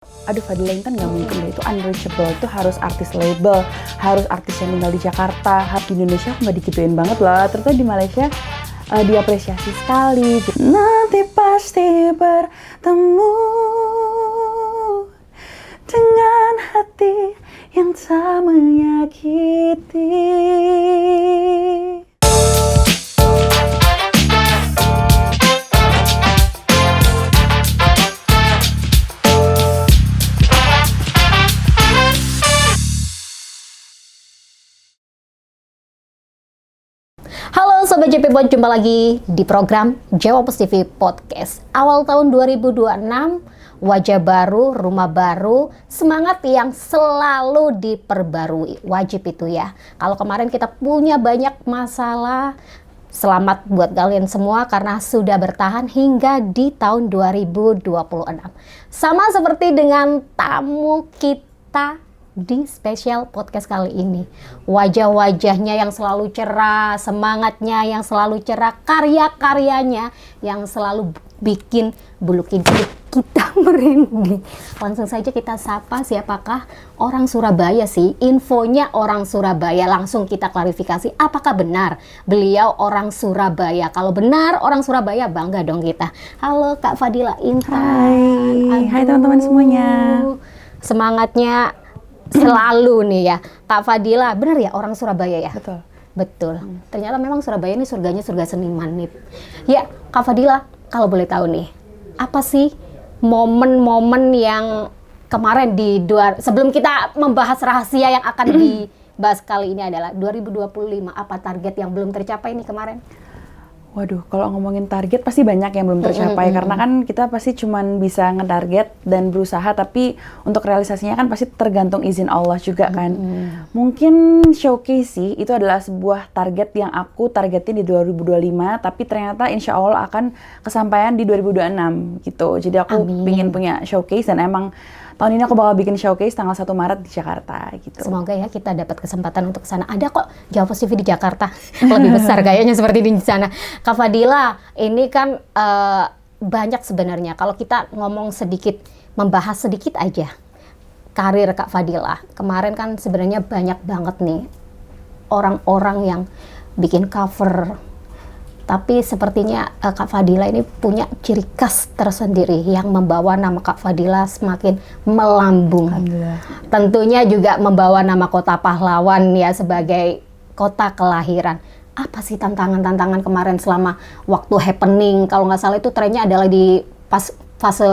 Aduh Fadila Intan nggak mungkin deh, itu unreachable, itu harus artis label, harus artis yang tinggal di Jakarta. Di Indonesia aku nggak digituin banget lah, ternyata di Malaysia diapresiasi sekali. Nanti pasti bertemu dengan hati yang tak menyakiti. Halo Sobat JP, jumpa lagi di program Jawabus TV Podcast. Awal tahun 2026, wajah baru, rumah baru, semangat yang selalu diperbarui. Wajib itu ya. Kalau kemarin kita punya banyak masalah, selamat buat kalian semua karena sudah bertahan hingga di tahun 2026. Sama seperti dengan tamu kita di spesial podcast kali ini, wajah-wajahnya yang selalu cerah, semangatnya yang selalu cerah, karya-karyanya yang selalu bikin bulu kidul kita merinding. Langsung saja kita sapa, siapakah orang Surabaya sih? Infonya orang Surabaya, langsung kita klarifikasi apakah benar beliau orang Surabaya. Kalau benar orang Surabaya, bangga dong kita. Halo Kak Fadila Intan. Hai teman-teman semuanya. Semangatnya selalu nih ya Kak Fadila, benar ya orang Surabaya ya? Betul. Ternyata memang Surabaya ini surganya surga seniman nih. Ya Kak Fadila, kalau boleh tahu nih, apa sih momen-momen yang kemarin sebelum kita membahas rahasia yang akan dibahas kali ini adalah 2025, apa target yang belum tercapai nih kemarin? Waduh, kalau ngomongin target pasti banyak yang belum tercapai karena kan kita pasti cuman bisa ngetarget dan berusaha, tapi untuk realisasinya kan pasti tergantung izin Allah juga kan. Mungkin showcase sih, itu adalah sebuah target yang aku targetin di 2025, tapi ternyata insya Allah akan kesampaian di 2026 gitu. Jadi aku pengen punya showcase dan emang tahun ini aku bakal bikin showcase tanggal 1 Maret di Jakarta gitu. Semoga ya kita dapat kesempatan untuk sana. Ada kok Jawabus TV di Jakarta. Lebih besar kayaknya seperti di sana. Kak Fadila, ini kan banyak sebenarnya. Kalau kita ngomong sedikit, membahas sedikit aja karir Kak Fadila. Kemarin kan sebenarnya banyak banget nih orang-orang yang bikin cover. Tapi sepertinya Kak Fadila ini punya ciri khas tersendiri yang membawa nama Kak Fadila semakin melambung. Tentunya juga membawa nama kota pahlawan ya sebagai kota kelahiran. Apa sih tantangan-tantangan kemarin selama waktu happening? Kalau nggak salah itu trennya adalah di pas fase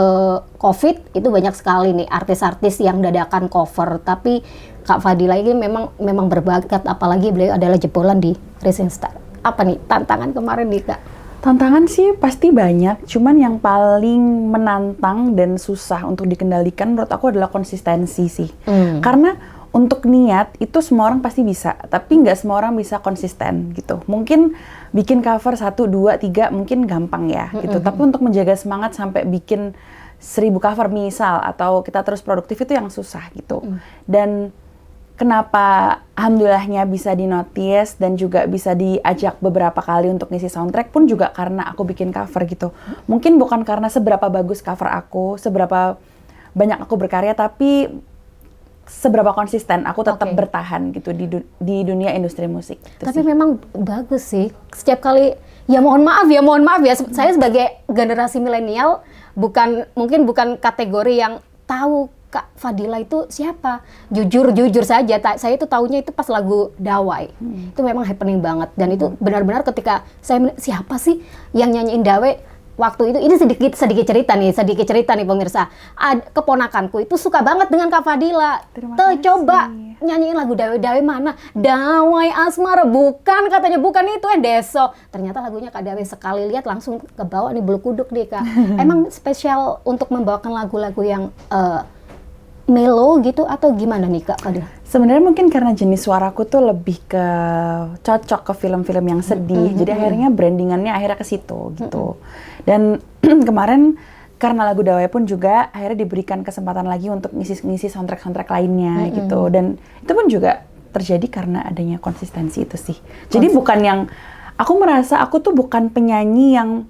COVID, itu banyak sekali nih artis-artis yang dadakan cover. Tapi Kak Fadila ini memang berbakat, apalagi beliau adalah jebolan di Rising Star. Apa nih tantangan kemarin nih Kak? Tantangan sih pasti banyak, cuman yang paling menantang dan susah untuk dikendalikan menurut aku adalah konsistensi sih. Karena untuk niat itu semua orang pasti bisa, tapi nggak semua orang bisa konsisten gitu. Mungkin bikin cover 1, 2, 3 mungkin gampang ya gitu, tapi untuk menjaga semangat sampai bikin 1000 cover misal, atau kita terus produktif itu yang susah gitu. Dan kenapa alhamdulillahnya bisa dinotis dan juga bisa diajak beberapa kali untuk ngisi soundtrack pun juga karena aku bikin cover gitu. Mungkin bukan karena seberapa bagus cover aku, seberapa banyak aku berkarya, tapi seberapa konsisten aku tetap bertahan gitu di dunia industri musik. Tapi memang bagus sih. Setiap kali, ya mohon maaf ya, saya sebagai generasi milenial mungkin bukan kategori yang tahu Kak Fadila itu siapa. Jujur saja, saya itu taunya itu pas lagu Dawai. Itu memang happening banget. Dan itu benar-benar ketika siapa sih yang nyanyiin Dawai waktu itu. Ini sedikit cerita nih pemirsa. Keponakanku itu suka banget dengan Kak Fadila. Coba nyanyiin lagu Dawai mana? Dawai Asmara, bukan katanya, bukan itu Deso. Ternyata lagunya Kak Dawai, sekali lihat langsung kebawa nih bulu kuduk deh Kak. Emang spesial untuk membawakan lagu-lagu yang melo gitu atau gimana nih Kak Fadila? Sebenarnya mungkin karena jenis suaraku tuh lebih ke cocok ke film-film yang sedih, jadi akhirnya brandingannya akhirnya ke situ gitu. Dan kemarin karena lagu Dawai pun juga akhirnya diberikan kesempatan lagi untuk ngisi soundtrack lainnya gitu. Dan itu pun juga terjadi karena adanya konsistensi itu sih. Jadi bukan yang, aku merasa aku tuh bukan penyanyi yang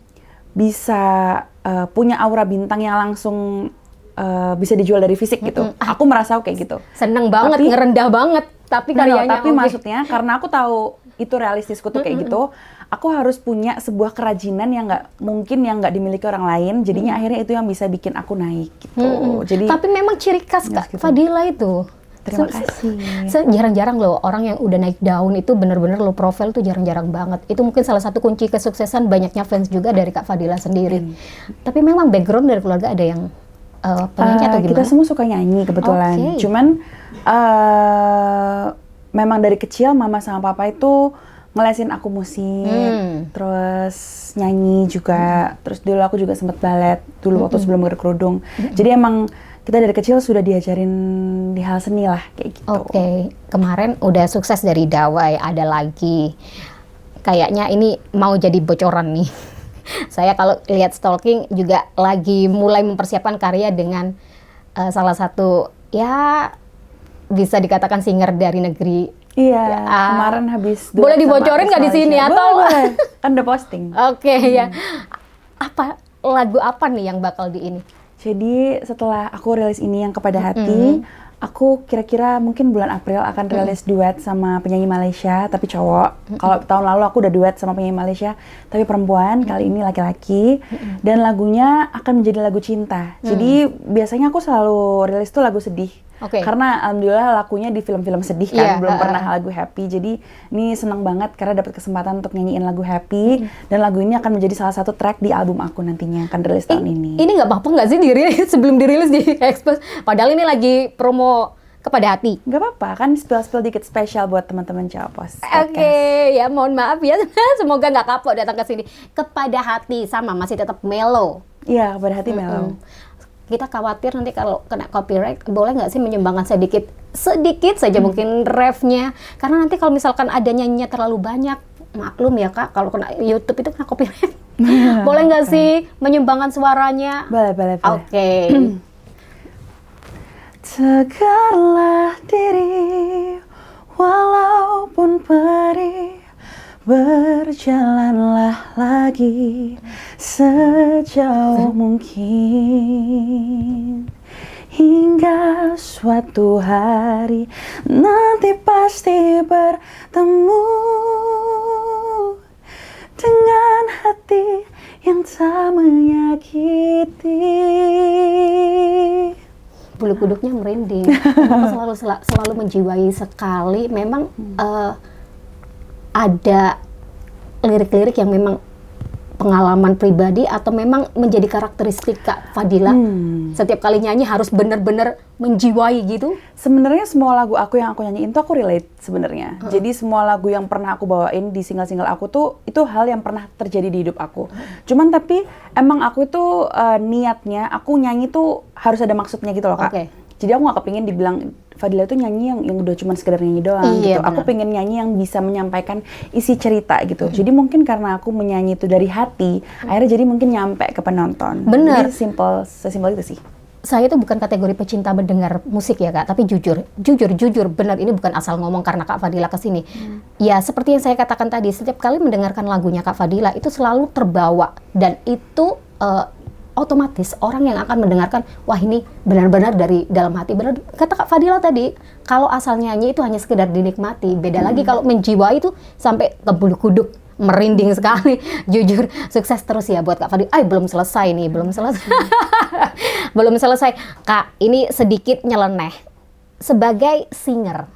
bisa punya aura bintang yang langsung bisa dijual dari fisik gitu. Aku merasa kayak gitu. Seneng banget, ngerendah banget. Tapi karyanya tapi maksudnya karena aku tahu itu realistisku tuh kayak gitu, aku harus punya sebuah kerajinan yang nggak dimiliki orang lain. Jadinya akhirnya itu yang bisa bikin aku naik gitu. Jadi tapi memang ciri khas Kak gitu. Fadila itu. Terima kasih. Jarang-jarang loh orang yang udah naik daun itu bener-bener low profile tuh jarang-jarang banget. Itu mungkin salah satu kunci kesuksesan banyaknya fans juga dari Kak Fadila sendiri. Tapi memang background dari keluarga ada yang penyanyi atau gimana? Kita semua suka nyanyi kebetulan. Cuman memang dari kecil mama sama papa itu ngelesin aku musik, terus nyanyi juga. Terus dulu aku juga sempat balet dulu waktu sebelum berkerudung. Jadi emang kita dari kecil sudah diajarin di hal seni lah kayak gitu. Oke. Kemarin udah sukses dari Dawai, ada lagi. Kayaknya ini mau jadi bocoran nih. Saya kalau lihat stalking juga lagi mulai mempersiapkan karya dengan salah satu ya bisa dikatakan singer dari negeri. Iya, kemarin habis. Boleh dibocorin nggak di sini atau? Boleh. Kan udah posting. Oke, ya. Lagu apa nih yang bakal di ini? Jadi setelah aku rilis ini yang Kepada Hati, aku kira-kira mungkin bulan April akan rilis duet sama penyanyi Malaysia tapi cowok. Kalau tahun lalu aku udah duet sama penyanyi Malaysia tapi perempuan, kali ini laki-laki. Dan lagunya akan menjadi lagu cinta. Jadi biasanya aku selalu rilis tuh lagu sedih. Karena alhamdulillah lakunya di film-film sedih kan, belum pernah lagu happy. Jadi ini senang banget karena dapat kesempatan untuk nyanyiin lagu happy. Dan lagu ini akan menjadi salah satu track di album aku nantinya akan rilis tahun ini. Ini nggak apa-apa nggak sih dirilis sebelum dirilis di expose? Padahal ini lagi promo Kepada Hati. Nggak apa-apa, kan spill dikit spesial buat teman-teman Jawapos. Oke, ya mohon maaf ya. Semoga nggak kapok datang ke sini. Kepada Hati sama masih tetap mellow. Iya, Kepada Hati mellow. Kita khawatir nanti kalau kena copyright, boleh nggak sih menyumbangkan sedikit saja mungkin refnya, karena nanti kalau misalkan ada nyanyinya terlalu banyak, maklum ya Kak, kalau kena YouTube itu kena copyright. Boleh nggak sih menyumbangkan suaranya? Boleh. Oke. Tegarlah diri walaupun perih, berjalanlah lagi sejauh mungkin, hingga suatu hari nanti pasti bertemu dengan hati yang tak menyakiti. Bulu kuduknya merinding. Kenapa selalu menjiwai sekali. Memang ada lirik-lirik yang memang pengalaman pribadi atau memang menjadi karakteristik Kak Fadila? Setiap kali nyanyi harus benar-benar menjiwai gitu? Sebenarnya semua lagu aku yang aku nyanyiin tuh aku relate sebenarnya. Jadi semua lagu yang pernah aku bawain di single-single aku tuh itu hal yang pernah terjadi di hidup aku. Cuman tapi emang aku itu niatnya aku nyanyi tuh harus ada maksudnya gitu loh Kak. Jadi aku gak kepingin dibilang Fadila itu nyanyi yang udah cuma sekedar nyanyi doang gitu. Aku pengen nyanyi yang bisa menyampaikan isi cerita gitu. Jadi mungkin karena aku menyanyi itu dari hati, akhirnya jadi mungkin nyampe ke penonton. Bener. Jadi sesimpel itu sih. Saya itu bukan kategori pecinta mendengar musik ya Kak, tapi jujur benar ini bukan asal ngomong karena Kak Fadila kesini. Ya seperti yang saya katakan tadi, setiap kali mendengarkan lagunya Kak Fadila itu selalu terbawa dan itu otomatis orang yang akan mendengarkan, wah ini benar-benar dari dalam hati. Benar kata Kak Fadila tadi, kalau asal nyanyi itu hanya sekedar dinikmati. Beda lagi kalau menjiwai itu sampai ke bulu kuduk, merinding sekali. Jujur, sukses terus ya buat Kak Fadila. Belum selesai nih, belum selesai. Belum selesai. Kak, ini sedikit nyeleneh. Sebagai singer,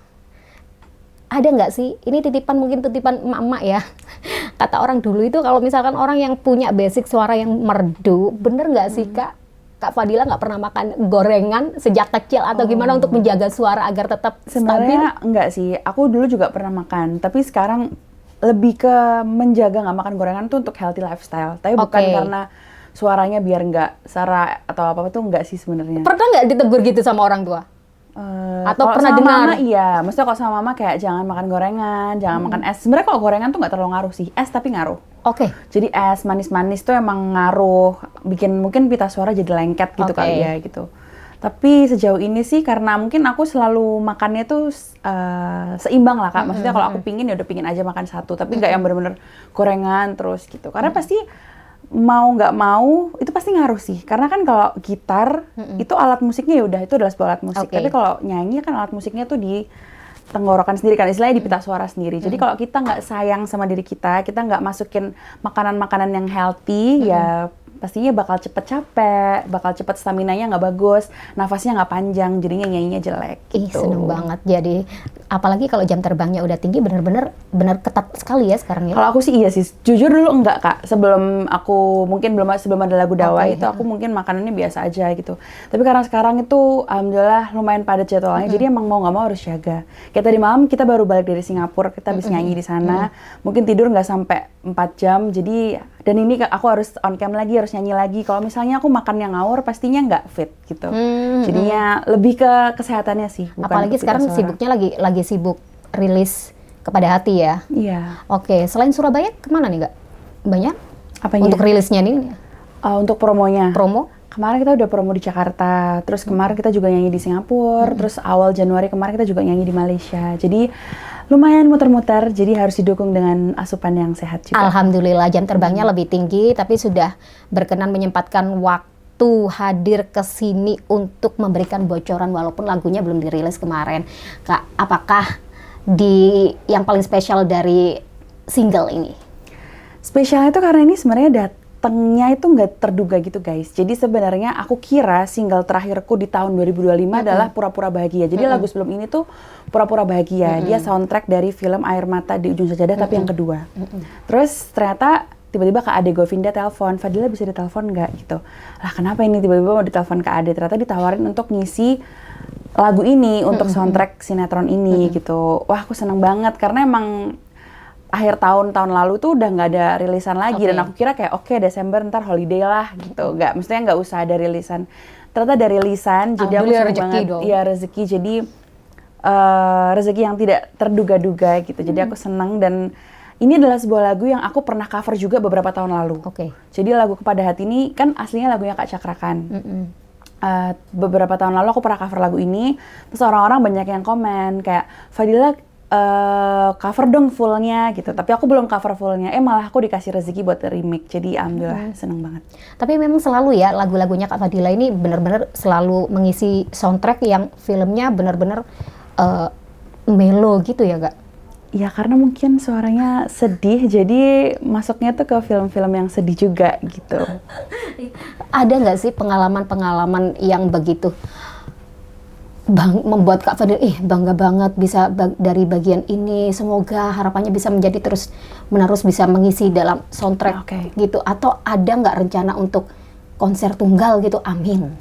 ada nggak sih, ini mungkin titipan emak-emak ya, kata orang dulu itu kalau misalkan orang yang punya basic suara yang merdu, bener nggak sih Kak Fadila nggak pernah makan gorengan sejak kecil atau gimana untuk menjaga suara agar tetap stabil? Sebenarnya enggak sih, aku dulu juga pernah makan, tapi sekarang lebih ke menjaga nggak makan gorengan tuh untuk healthy lifestyle, tapi bukan karena suaranya biar nggak serak atau apa-apa tuh enggak sih sebenarnya. Pernah nggak ditegur gitu sama orang tua? Atau pernah sama dengar? Mama iya, maksudnya kalau sama mama kayak jangan makan gorengan, jangan makan es. Sebenarnya kalau gorengan tuh nggak terlalu ngaruh sih, es tapi ngaruh. Jadi es manis-manis tuh emang ngaruh, bikin mungkin pita suara jadi lengket gitu kali ya gitu. Tapi sejauh ini sih karena mungkin aku selalu makannya tuh seimbang lah Kak. Maksudnya kalau aku pingin ya udah pingin aja makan satu, tapi nggak yang bener-bener gorengan terus gitu. Karena pasti mau nggak mau itu pasti ngaruh sih, karena kan kalau gitar itu alat musiknya ya udah itu adalah sebuah alat musik, tapi kalau nyanyi kan alat musiknya tuh di tenggorokan sendiri kan, istilahnya di pita suara sendiri. Jadi kalau kita nggak sayang sama diri kita nggak masukin makanan-makanan yang healthy, ya pastinya bakal cepet capek, bakal cepet stamina-nya nggak bagus, nafasnya nggak panjang, jadinya nyanyinya jelek. Ih, seneng banget. Jadi apalagi kalau jam terbangnya udah tinggi, bener-bener ketat sekali ya sekarang ya. Kalau aku sih iya sih, jujur dulu enggak Kak. Sebelum ada lagu Dawa itu aku mungkin makanannya biasa aja gitu. Tapi karena sekarang itu alhamdulillah lumayan padat jadwalnya, jadi emang mau nggak mau harus jaga. Kayak tadi malam kita baru balik dari Singapura, kita habis nyanyi di sana, mungkin tidur nggak sampai 4 jam, jadi dan ini aku harus on cam lagi, harus nyanyi lagi. Kalau misalnya aku makan yang ngawur, pastinya nggak fit gitu. Jadinya lebih ke kesehatannya sih. Bukan apalagi sekarang sibuknya lagi sibuk rilis Kepada Hati ya. Iya. Oke, selain Surabaya kemana nih Kak? Banyak? Apanya? Untuk rilisnya nih? Untuk promonya. Promo? Kemarin kita udah promo di Jakarta, terus kemarin kita juga nyanyi di Singapura, terus awal Januari kemarin kita juga nyanyi di Malaysia. Jadi lumayan muter-muter, jadi harus didukung dengan asupan yang sehat juga. Alhamdulillah jam terbangnya lebih tinggi, tapi sudah berkenan menyempatkan waktu hadir ke sini untuk memberikan bocoran walaupun lagunya belum dirilis kemarin. Kak, apakah yang paling spesial dari single ini? Spesialnya itu karena ini sebenarnya datangnya itu nggak terduga gitu guys. Jadi sebenarnya aku kira single terakhirku di tahun 2025 adalah Pura-Pura Bahagia. Jadi lagu sebelum ini tuh Pura-Pura Bahagia. Dia soundtrack dari film Air Mata di Ujung Sajadah tapi yang kedua. Terus ternyata tiba-tiba Kak Ade Govinda telepon, Fadila bisa ditelepon nggak gitu. Lah kenapa ini tiba-tiba mau ditelepon Kak Ade? Ternyata ditawarin untuk ngisi lagu ini untuk soundtrack sinetron ini gitu. Wah aku seneng banget karena emang akhir tahun lalu tuh udah nggak ada rilisan lagi dan aku kira kayak oke, Desember ntar holiday lah gitu. Maksudnya nggak usah ada rilisan. Ternyata ada rilisan, jadi aku seneng banget. Iya rezeki, jadi rezeki yang tidak terduga-duga gitu. Jadi aku seneng dan ini adalah sebuah lagu yang aku pernah cover juga beberapa tahun lalu. Jadi lagu Kepada Hati ini kan aslinya lagunya Kak Cakrakan. Beberapa tahun lalu aku pernah cover lagu ini, terus orang-orang banyak yang komen kayak Fadila cover dong fullnya gitu, tapi aku belum cover fullnya, malah aku dikasih rezeki buat remake, jadi alhamdulillah seneng banget. Tapi memang selalu ya lagu-lagunya Kak Fadila ini benar-benar selalu mengisi soundtrack yang filmnya benar-benar melo gitu ya Kak? Ya karena mungkin suaranya sedih, jadi masuknya tuh ke film-film yang sedih juga gitu. Ada nggak sih pengalaman-pengalaman yang begitu membuat Kak Fadila bangga banget bisa dari bagian ini, semoga harapannya bisa menjadi terus-menerus bisa mengisi dalam soundtrack gitu, atau ada nggak rencana untuk konser tunggal gitu? Amin.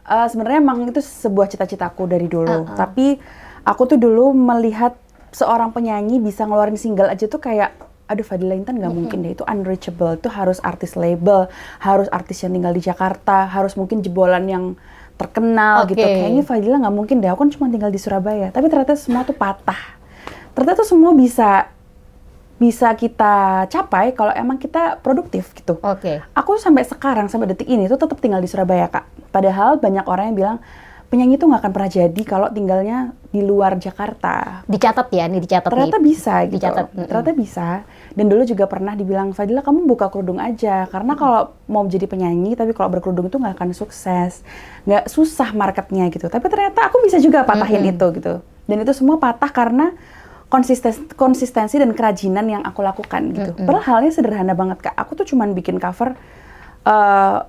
Sebenarnya emang itu sebuah cita-citaku dari dulu, tapi aku tuh dulu melihat seorang penyanyi bisa ngeluarin single aja tuh kayak aduh Fadila Intan nggak mungkin deh, itu unreachable, itu harus artis label, harus artis yang tinggal di Jakarta, harus mungkin jebolan yang terkenal gitu. Kayaknya Fadila nggak mungkin deh, aku kan cuma tinggal di Surabaya. Tapi ternyata semua tuh patah. Ternyata tuh semua bisa kita capai kalau emang kita produktif gitu. Aku sampai sekarang, sampai detik ini tuh tetap tinggal di Surabaya Kak. Padahal banyak orang yang bilang penyanyi itu nggak akan pernah jadi kalau tinggalnya di luar Jakarta. Dicatat ya, ini dicatat. Ternyata nih. bisa gitu. Ternyata bisa. Dan dulu juga pernah dibilang, Fadila kamu buka kerudung aja. Karena kalau mau jadi penyanyi, tapi kalau berkerudung itu nggak akan sukses. Nggak susah marketnya gitu. Tapi ternyata aku bisa juga patahin itu gitu. Dan itu semua patah karena konsistensi dan kerajinan yang aku lakukan gitu. Padahal halnya sederhana banget Kak. Aku tuh cuman bikin cover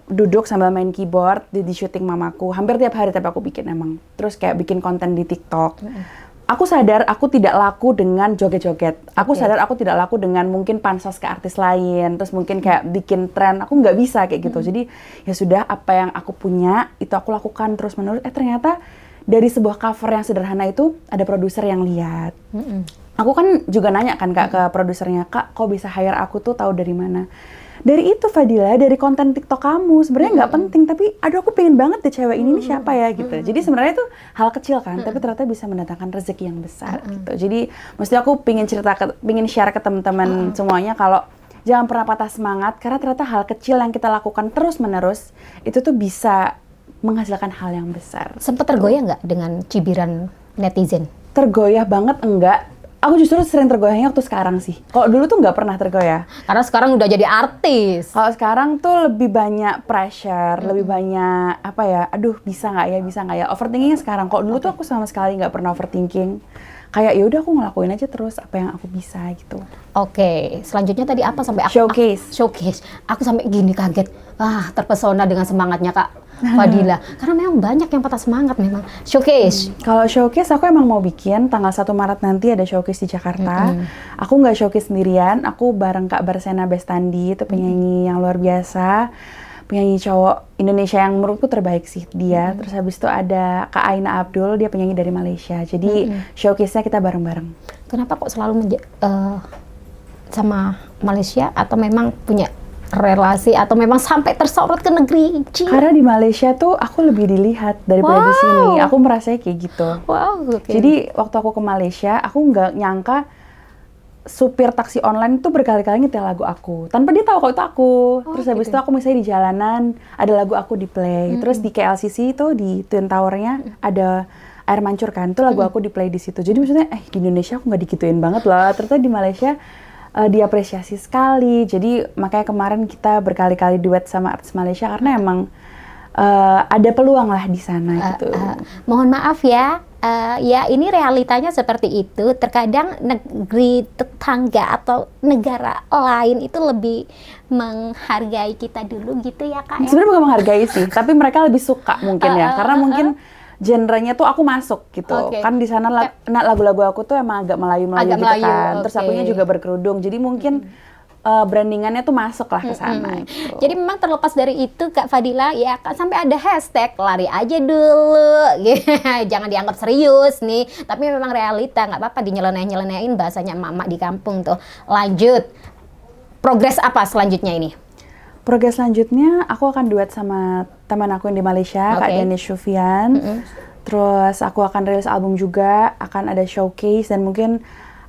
duduk sambil main keyboard di syuting mamaku hampir tiap hari, tapi aku bikin emang terus kayak bikin konten di TikTok. Aku sadar aku tidak laku dengan joget-joget. Aku sadar aku tidak laku dengan mungkin pansos ke artis lain, terus mungkin kayak bikin tren. Aku nggak bisa kayak gitu. Jadi ya sudah, apa yang aku punya itu aku lakukan terus menerus. Ternyata dari sebuah cover yang sederhana itu ada produser yang lihat. Aku kan juga nanya kan Kak ke produsernya, Kak kok bisa hire aku tuh, tahu dari mana? Dari itu Fadila, dari konten TikTok kamu. Sebenarnya nggak penting, tapi aduh aku pengen banget deh cewek ini siapa ya gitu. Jadi sebenarnya itu hal kecil kan, tapi ternyata bisa mendatangkan rezeki yang besar gitu. Jadi mesti aku pengen share ke teman-teman semuanya kalau jangan pernah patah semangat, karena ternyata hal kecil yang kita lakukan terus-menerus itu tuh bisa menghasilkan hal yang besar. Sempat tergoyah nggak dengan cibiran netizen? Tergoyah banget enggak. Aku justru sering tergoyahnya waktu sekarang sih. Kalau dulu tuh nggak pernah tergoyah. Karena sekarang udah jadi artis. Kalau sekarang tuh lebih banyak pressure, lebih banyak apa ya? Aduh, bisa nggak ya? Overthinkingnya sekarang. Kalau dulu tuh aku sama sekali nggak pernah overthinking. Kayak ya udah aku ngelakuin aja terus apa yang aku bisa gitu. Oke, selanjutnya tadi apa sampai aku showcase. Aku sampai gini kaget. Terpesona dengan semangatnya Kak Fadila. Karena memang banyak yang patah semangat memang. Showcase. Kalau showcase aku emang mau bikin tanggal 1 Maret nanti ada showcase di Jakarta. Aku nggak showcase sendirian, aku bareng Kak Barsena Bestandi, itu penyanyi yang luar biasa. Penyanyi cowok Indonesia yang menurutku terbaik sih dia. Terus habis itu ada Kak Aina Abdul, dia penyanyi dari Malaysia. Jadi showcase-nya kita bareng-bareng. Kenapa kok selalu sama Malaysia, atau memang punya relasi, atau memang sampai tersorot ke negeri Cina? Karena di Malaysia tuh aku lebih dilihat daripada di sini. Aku merasanya kayak gitu. Jadi waktu aku ke Malaysia, aku nggak nyangka supir taksi online itu berkali-kali nyetel lagu aku tanpa dia tahu kalau itu aku. Terus habis itu aku misalnya di jalanan ada lagu aku di play. Terus di KLCC itu di Twin Tower-nya ada air mancur kan, itu lagu aku di play di situ. Jadi maksudnya di Indonesia aku nggak digituin banget lah. Ternyata di Malaysia diapresiasi sekali. Jadi makanya kemarin kita berkali-kali duet sama artis Malaysia karena emang ada peluang lah di sana gitu. Mohon maaf ya, ya ini realitanya seperti itu. Terkadang negeri tetangga atau negara lain itu lebih menghargai kita dulu gitu ya Kak. Sebenarnya bukan menghargai sih, tapi mereka lebih suka mungkin ya, karena mungkin genrenya tuh aku masuk gitu. Kan di sana lagu-lagu aku tuh emang agak Melayu-Melayu gitu kan. Terus akunya juga berkerudung. Jadi mungkin brandingannya tuh masuk lah ke sana gitu. Jadi memang terlepas dari itu Kak Fadila ya, sampai ada hashtag lari aja dulu. Jangan dianggap serius nih, tapi memang realita, nggak apa-apa dinyeleneh-nyelenehin, bahasanya emak-emak di kampung tuh. Lanjut. Progres apa selanjutnya ini? Progres selanjutnya aku akan duet sama teman aku yang di Malaysia, Kak Dennis Syufian. Terus aku akan rilis album juga, akan ada showcase, dan mungkin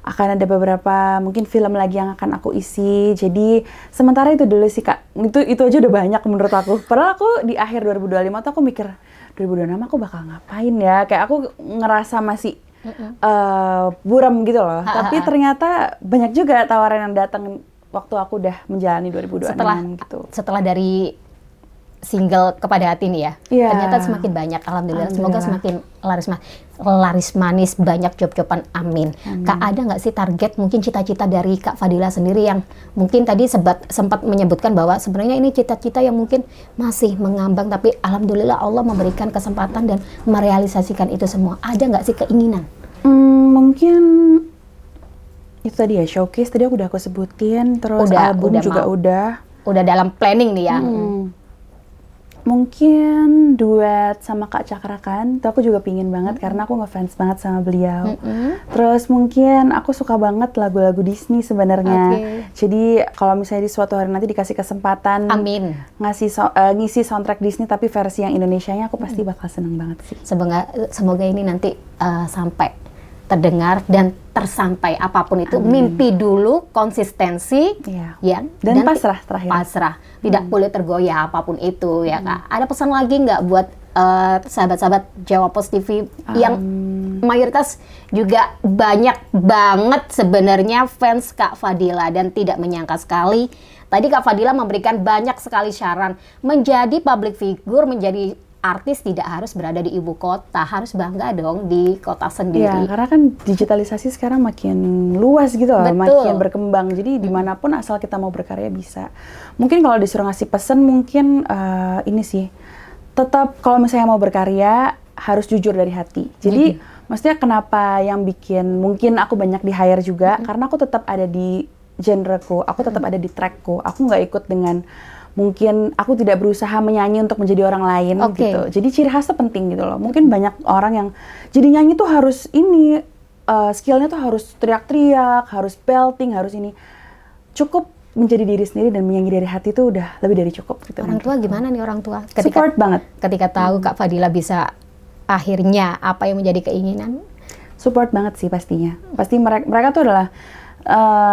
akan ada beberapa mungkin film lagi yang akan aku isi. Jadi sementara itu dulu sih Kak. Itu aja udah banyak menurut aku. Padahal aku di akhir 2025 tuh aku mikir 2026 aku bakal ngapain ya? Kayak aku ngerasa masih buram gitu loh. Tapi ternyata banyak juga tawaran yang datang waktu aku udah menjalani 2026 gitu. Setelah dari single Kepada Hati nih ya, ternyata semakin banyak, alhamdulillah. Semoga semakin laris manis, banyak job-joban, amin. Kak, ada nggak sih target, mungkin cita-cita dari Kak Fadila sendiri yang mungkin tadi sempat menyebutkan bahwa sebenarnya ini cita-cita yang mungkin masih mengambang, tapi alhamdulillah Allah memberikan kesempatan dan merealisasikan itu semua. Ada nggak sih keinginan? Mungkin itu tadi ya, showcase tadi udah aku sebutin, terus album juga udah dalam planning nih ya. Mungkin duet sama Kak Cakra Khan, itu aku juga pingin banget karena aku ngefans banget sama beliau. Terus mungkin aku suka banget lagu-lagu Disney sebenarnya. Jadi kalau misalnya di suatu hari nanti dikasih kesempatan ngisi soundtrack Disney tapi versi yang Indonesianya, aku pasti bakal seneng banget sih. Semoga ini nanti sampai terdengar dan tersampai, apapun itu. Mimpi dulu, konsistensi, dan pasrah terakhir. Pasrah, tidak boleh tergoyah apapun itu ya Kak. Ada pesan lagi nggak buat sahabat-sahabat Jawa Post TV yang mayoritas juga banyak banget sebenarnya fans Kak Fadila, dan tidak menyangka sekali tadi Kak Fadila memberikan banyak sekali saran. Menjadi public figure, menjadi artis tidak harus berada di ibu kota, harus bangga dong di kota sendiri. Ya, karena kan digitalisasi sekarang makin luas gitu loh, makin berkembang. Jadi dimanapun asal kita mau berkarya bisa. Mungkin kalau disuruh ngasih pesan mungkin ini sih, tetap kalau misalnya mau berkarya harus jujur dari hati. Jadi maksudnya kenapa yang bikin mungkin aku banyak di hire juga, karena aku tetap ada di genreku, aku tetap ada di trackku. Aku nggak ikut dengan mungkin aku tidak berusaha menyanyi untuk menjadi orang lain gitu. Jadi ciri khas tuh penting gitu loh. Mungkin banyak orang yang jadi nyanyi tuh harus ini, skillnya tuh harus teriak-teriak, harus belting, harus ini. Cukup menjadi diri sendiri dan menyanyi dari hati tuh udah lebih dari cukup gitu. Orang tua gimana nih orang tua? Support banget. Ketika tahu Kak Fadila bisa akhirnya apa yang menjadi keinginan? Support banget sih pastinya. Pasti mereka tuh adalah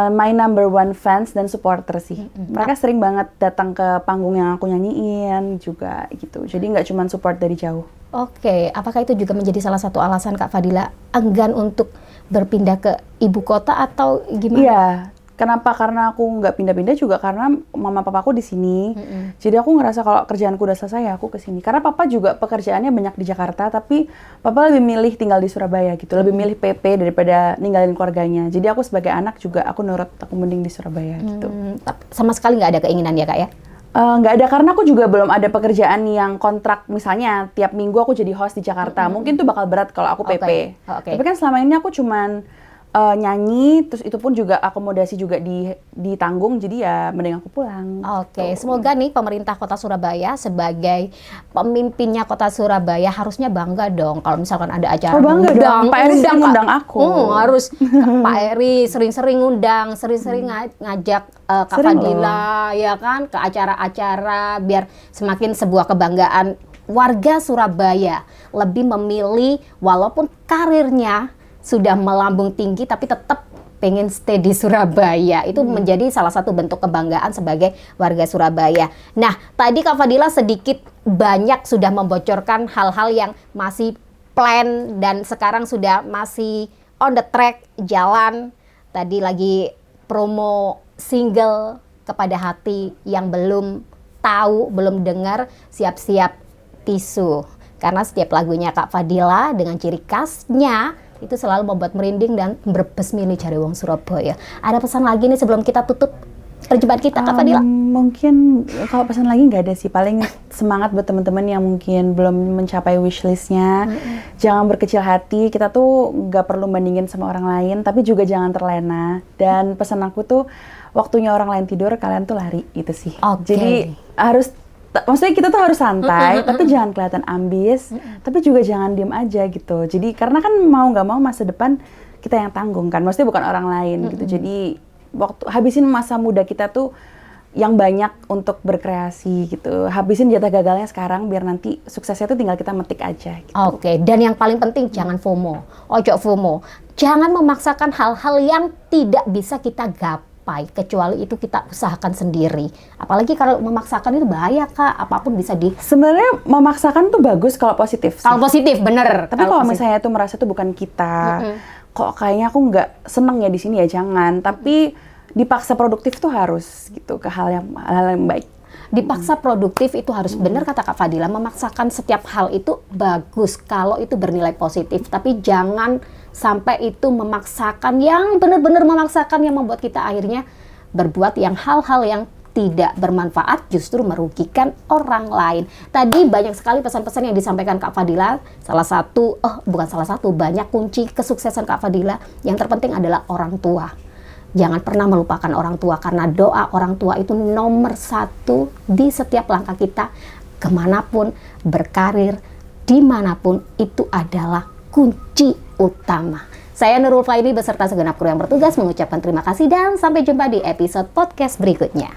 my number one fans dan supporter sih. Mereka sering banget datang ke panggung yang aku nyanyiin juga gitu. Jadi nggak cuma support dari jauh. Oke, apakah itu juga menjadi salah satu alasan Kak Fadila enggan untuk berpindah ke ibu kota atau gimana? Iya. Kenapa? Karena aku nggak pindah-pindah juga karena mama papaku di sini. Jadi aku ngerasa kalau kerjaanku udah selesai ya aku ke sini. Karena papa juga pekerjaannya banyak di Jakarta, tapi papa lebih milih tinggal di Surabaya gitu. Lebih milih PP daripada ninggalin keluarganya. Jadi aku sebagai anak juga aku nurut, aku mending di Surabaya gitu. Sama sekali nggak ada keinginan ya Kak ya? Nggak ada, karena aku juga belum ada pekerjaan yang kontrak, misalnya tiap minggu aku jadi host di Jakarta. Mungkin tuh bakal berat kalau aku PP. Tapi kan selama ini aku cuman nyanyi, terus itu pun juga akomodasi juga ditanggung, jadi ya mending aku pulang. Oke, semoga nih pemerintah Kota Surabaya sebagai pemimpinnya Kota Surabaya harusnya bangga dong kalau misalkan ada acara bangga dong, Pak Eri sering ngundang aku. Harus Pak Eri sering-sering ngundang, sering-sering ngajak Kak Fadila ya kan ke acara-acara biar semakin sebuah kebanggaan. Warga Surabaya lebih memilih walaupun karirnya sudah melambung tinggi tapi tetap pengen stay di Surabaya. Itu menjadi salah satu bentuk kebanggaan sebagai warga Surabaya. Nah, tadi Kak Fadila sedikit banyak sudah membocorkan hal-hal yang masih plan dan sekarang sudah masih on the track, jalan. Tadi lagi promo single Kepada Hati yang belum tahu, belum dengar, siap-siap tisu. Karena setiap lagunya Kak Fadila dengan ciri khasnya itu selalu membuat merinding dan berbesmili jare wong Surabaya. Ada pesan lagi nih sebelum kita tutup perjumpaan kita, Kak Fadila? Mungkin kalau pesan lagi nggak ada sih. Paling semangat buat teman-teman yang mungkin belum mencapai wishlistnya. Jangan berkecil hati. Kita tuh nggak perlu bandingin sama orang lain, tapi juga jangan terlena. Dan pesan aku tuh, waktunya orang lain tidur, kalian tuh lari, itu sih. Jadi harus, maksudnya kita tuh harus santai, tapi jangan kelihatan ambis, tapi juga jangan diem aja gitu. Jadi karena kan mau nggak mau masa depan kita yang tanggung kan, maksudnya bukan orang lain gitu. Jadi habisin masa muda kita tuh yang banyak untuk berkreasi gitu. Habisin jatah gagalnya sekarang biar nanti suksesnya tuh tinggal kita metik aja gitu. Oke, dan yang paling penting jangan FOMO. Ojo FOMO. Jangan memaksakan hal-hal yang tidak bisa kita gapai, kecuali itu kita usahakan sendiri. Apalagi kalau memaksakan itu bahaya Kak, apapun bisa Sebenarnya memaksakan tuh bagus kalau positif sih. Kalau positif, bener. Tapi kalau misalnya tuh merasa tuh bukan kita, kok kayaknya aku nggak seneng ya di sini ya jangan. Tapi dipaksa produktif tuh harus gitu ke hal yang baik. Dipaksa produktif itu harus benar kata Kak Fadila, memaksakan setiap hal itu bagus kalau itu bernilai positif, tapi jangan sampai itu memaksakan yang benar-benar memaksakan yang membuat kita akhirnya berbuat yang hal-hal yang tidak bermanfaat, justru merugikan orang lain. Tadi banyak sekali pesan-pesan yang disampaikan Kak Fadila. Banyak kunci kesuksesan Kak Fadila. Yang terpenting adalah orang tua. Jangan pernah melupakan orang tua, karena doa orang tua itu nomor 1 di setiap langkah kita. Kemanapun berkarir, dimanapun, itu adalah kunci utama. Saya Nurul Faini beserta segenap kru yang bertugas mengucapkan terima kasih dan sampai jumpa di episode podcast berikutnya.